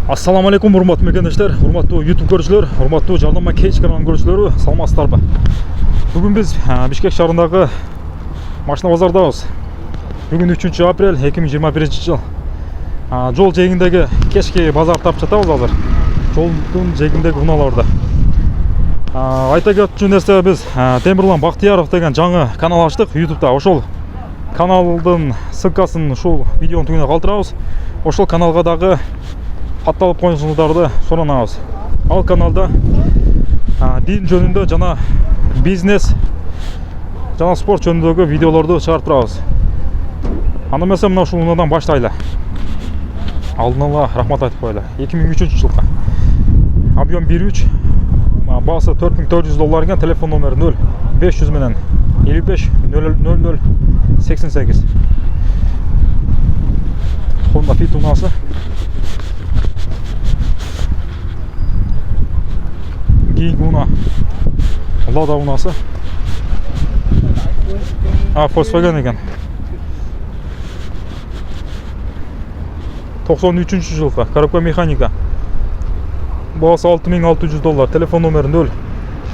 Ассаламу алейкум, урматтуу мекендештер, урматтуу YouTube көрүүчүлөр, урматтуу Жардама Кейч каналынын көрүүчүлөрү, саламатсыздарбы? Бүгүн биз Бишкек шаарындагы машина базардабыз. Бүгүн 3 апрель 2021 жыл. Жол жээгиндеги кечки базар таап жатабыз азыр. Жолдун жээгиндеги унааларда. Айта кетчү нерсе, биз Темирлан Бактияров деген жаңы канал ачтык YouTube'да. Ошол каналдын ссылкасын ушул видеонун түбүнө калтырабыз. Ошол каналга дагы катталып коюңуздарды суранабыз. Ал каналда дин жөнүндө жана бизнес жана спорт жөнүндөгү видеолорду чыгарып турабыз. Анда эмесе мына ушул унадан баштайлы. Алдын ала рахмат айтып коелу. 2003 жылга. Объем 1.3, баасы $4400 экен, телефон номери 0500 менен 55 00 88. Honda Fit унасы. Кейинги уна Лада унасы. Volkswagen экен. 93 жылга, коробка механика. Баасы $6600, телефон номери 0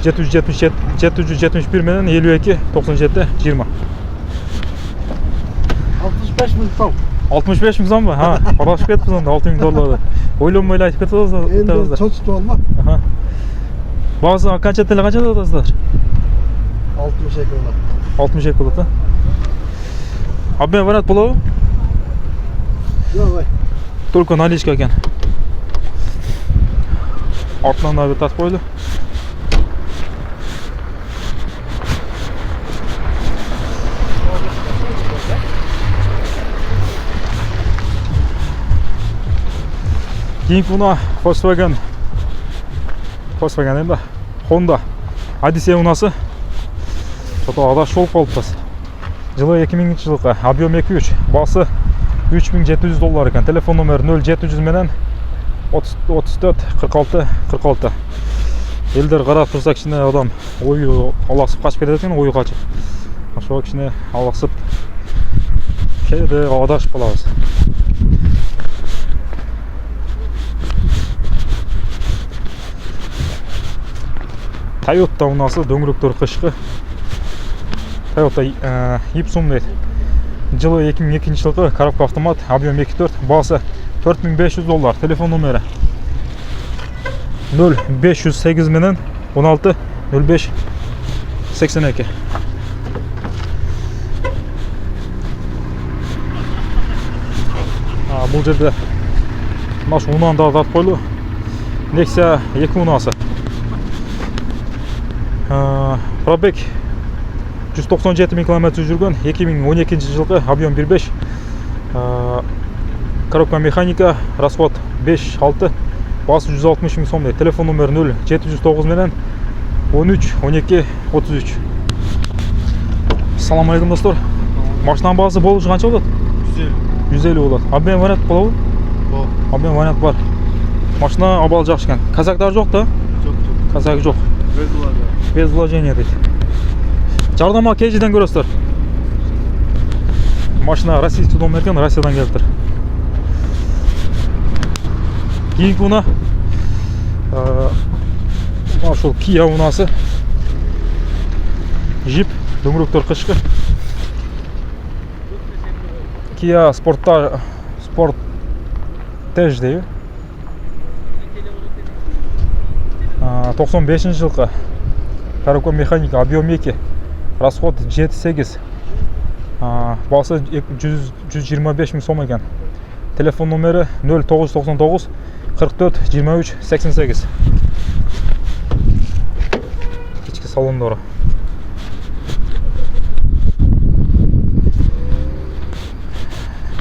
771 менен 52 97 20. 65 миң сом. 65 миң сомбу? Карашып кетипиз анда $6000. Ойлонбой эле айтып кетип атасыздар. Энди чочтуп алма. Баасы канча теле канча деп атасыздар? 62 болот. 62 болот, а? Обмен вариант болобу? Жок, Только наличка экен. Артынан да бир тартып койлу. Кийинки уна Volkswagen эмне? Honda Odyssey унасы. Чото адаш болуп калыппыз. Жылы 2000 жылга, объем 2.3, баасы $3700 экен. Телефон номери 0700 менен 34 46 46. Элдер карап турса кичине адам ою алаксып качып кетет экен, ою качып. Ошого кичине алаксып кээде адашып калабыз. Toyota унасы, дөңгөлөктөр кышкы. Toyota Ipsum дейт. Жылы 2002 жылгы, коробка автомат, объем 2.4, баасы $4500, телефон номери 0508 менен 16 05 82. Бул жерде маш унаны да тартып койлу. Nexia 2 унасы. Пробег 197 000 км жүргөн, 2012 жылгы, объем 1.5, коробка механика, расход 5-6, баасы 160 000 сом. Телефон номери 0709 менен 13 12 33. Салам алейкум достор. Машинанын баасы болушу канча болот? 150 болот. Обмен вариант болобу? Обмен вариант бар. Машина абал жакшы экен. Казактар жок да? Жок. Казак жок. Без вложения дейт. Жардама Кейчден көрөсүздөр. Машина российский номер экен, Россиядан келиптир. Кийинки уна ошол Kia унасы. Jeep, дөңгөлөктөр кышкы. Kia Sportage дейби. 95 жылгы, коробка механика, объем 2, расход 7-8, баасы 125 000 сом экен. Телефон номери 0999 44 23 88. Кички салондору.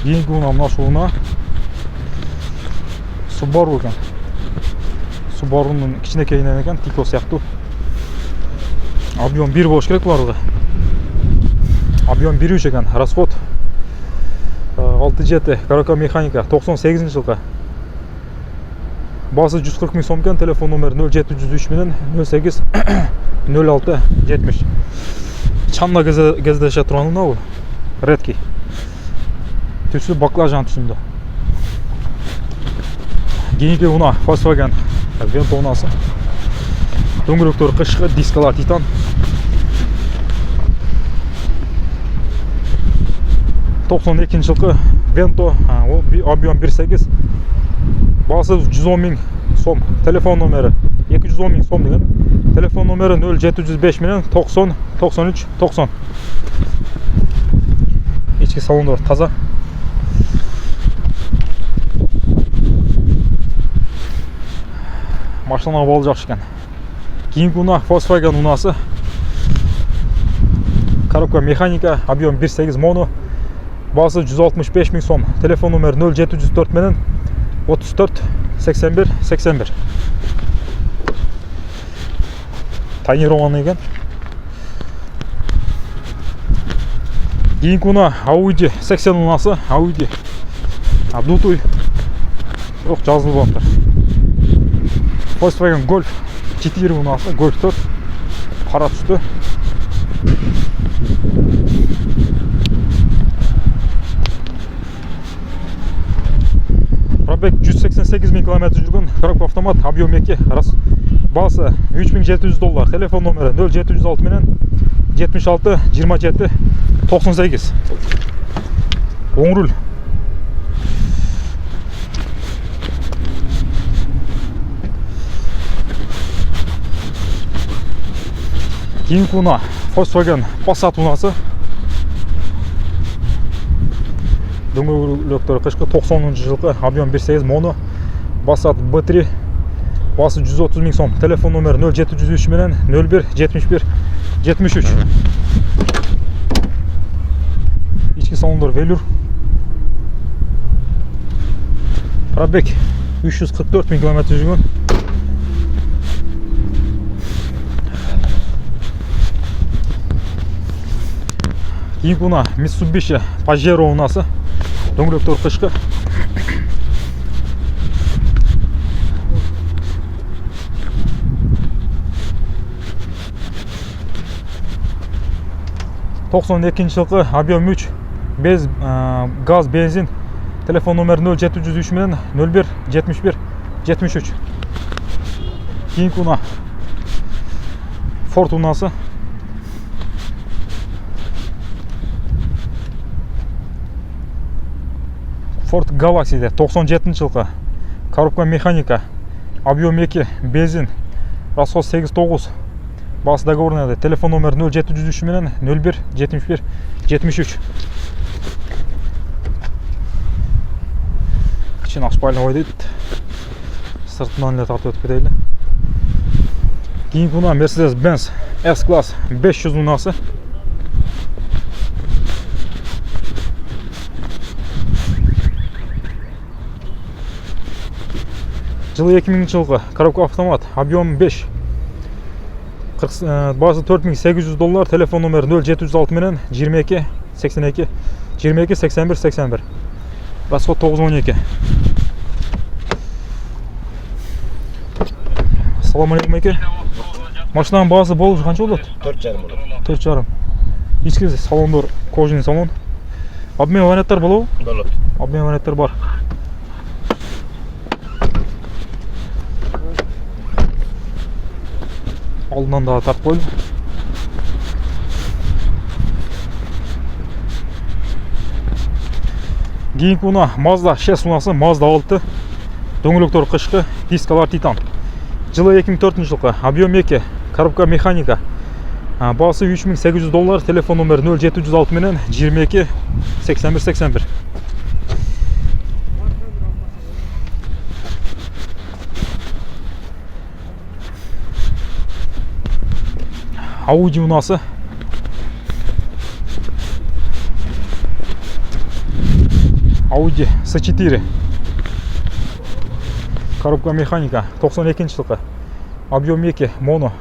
Кийинки уна мына ушул уна Subaru экен. Subaru'нун кичинекейинен экен, Tico сыяктуу. Объем 1 болуш керек буларга. Объем 1.3 экен, расход 6-7, коробка механика, 98 жылга. Баасы 140 000 сом экен, телефон номери 0703 менен 08 06 70. Чанна кездеше турган уна бул. Редкий. Түсү баклажан түсүндө. кийинки унаа Volkswagen Vento унаасы. Дөңгөлөктөр кышкы, дискалар титан. жылкы Vento, объем 1.8, басы 110 000 сом. Телефон номері 210 000 сом деген. Телефон номері 0705 менен 90 93 90. İçki salonları таза. Машина абалы жакшы экен. Кийинки унаа Volkswagen унаасы. Коробка механика, объем 1.8 моно. Басы 165 000 сом. Телефон номері 0704 менен 34 81 81. Тонированный экен. Кийинки унаа Audi 80 унаасы. Audi обдутый. Бирок жазылып атыр. Volkswagen Golf 4 унаасы. Golf 4 кара түстү. Пробег 188 000 км жүргөн. Коробка автомат, объем 2. Басы $3700. Телефон номері 0706 менен 76 27 98. Оң руль. Кийинки унаа Volkswagen Passat унаасы. Дөңгөлөктөрү кышкы 90 жылкы, объем 1.8 моно. Passat B3. Басы 130 000 сом. Телефон номері 0703 менен 01 71 73. İçki salonları velür. Пробег 344 000 км жүргөн. Кийинки унаа Mitsubishi Pajero унаасы. Дөңгөлөктөр кышкы. жылкы, объем 3, без газ, бензин. Телефон номері 0703 менен 01 71 73. Кийинки унаа Ford унаасы. Ford Galaxy 97 жылкы, коробка механика, объем 2, бензин, расход 8-9. Басы договорный. Телефон номері 0703 менен 01 71 73. Кичине ашпайлы ой дейт. Сыртынан эле тартып өтүп кетели. Кийинки унаа Mercedes-Benz S-класс 500 унаасы. Жылы 2000 жылкы, коробка автомат, объем 5. Басы $4800. Телефон номері 0706 менен 22 82 22 81 81. Расход 912. Assalamu alaikum эке. Машинанын баасы болуп канча болот? 4,5 болот. 4,5. Ички салондор кожаный салон. Обмен варианттар болобу? Болот. Обмен варианттар бар. Алдынан да тартып койдум. Кийинки унаа Mazda 6 унаасы, Mazda 6. Дөңгөлөктөр кышкы, дискалар титан. Жылы 2004 жылкы, объем 2, коробка механика. Басы $3800. Телефон номері 0706 менен 22 81 81. Audi унаасы. Audi S4. Коробка механика 92 жылкы. Объем 2, моно.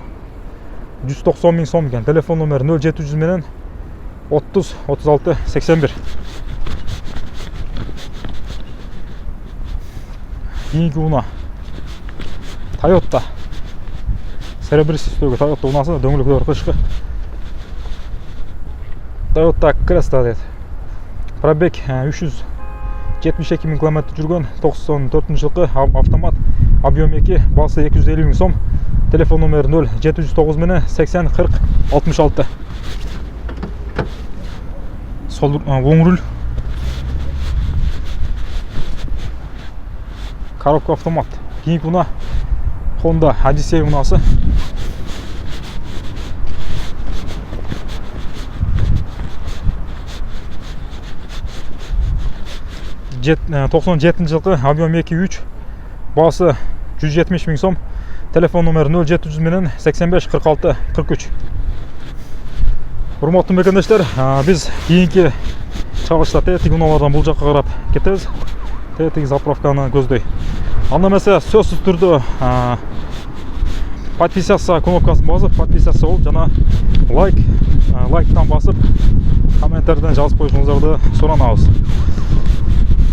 190 000 сом экен. Телефон номері 0700 менен 30 36 81. Кийинки унаа Toyota. Серебристүү Toyota унаасы, дөңгөлөктөр кышкы. Toyota Cresta дейт. Пробег 72 000 км жүрген 94 жылғы автомат, объем 2, басы 250 000 сом. Телефон номері 0709 мені 80 40 66. Сол оң руль. Коробка автомат. Кейінгі мына Honda Odyssey мынасы. Jet 97 жылғы объем 2-3, басы 170 000 сом. Телефон номері 0700 менен 85 46 43. Урматтуу мекендештер, біз кейінгі чагышта тетик унаалардан бул жакка карап кетебиз. Тетик заправканы көздөй. Анда эмесе сөзсүз түрдө подписаться кнопкасын басып, подписаться болуп жана лайктан басып, комменттерден жазып коюшуңуздарды суранабыз.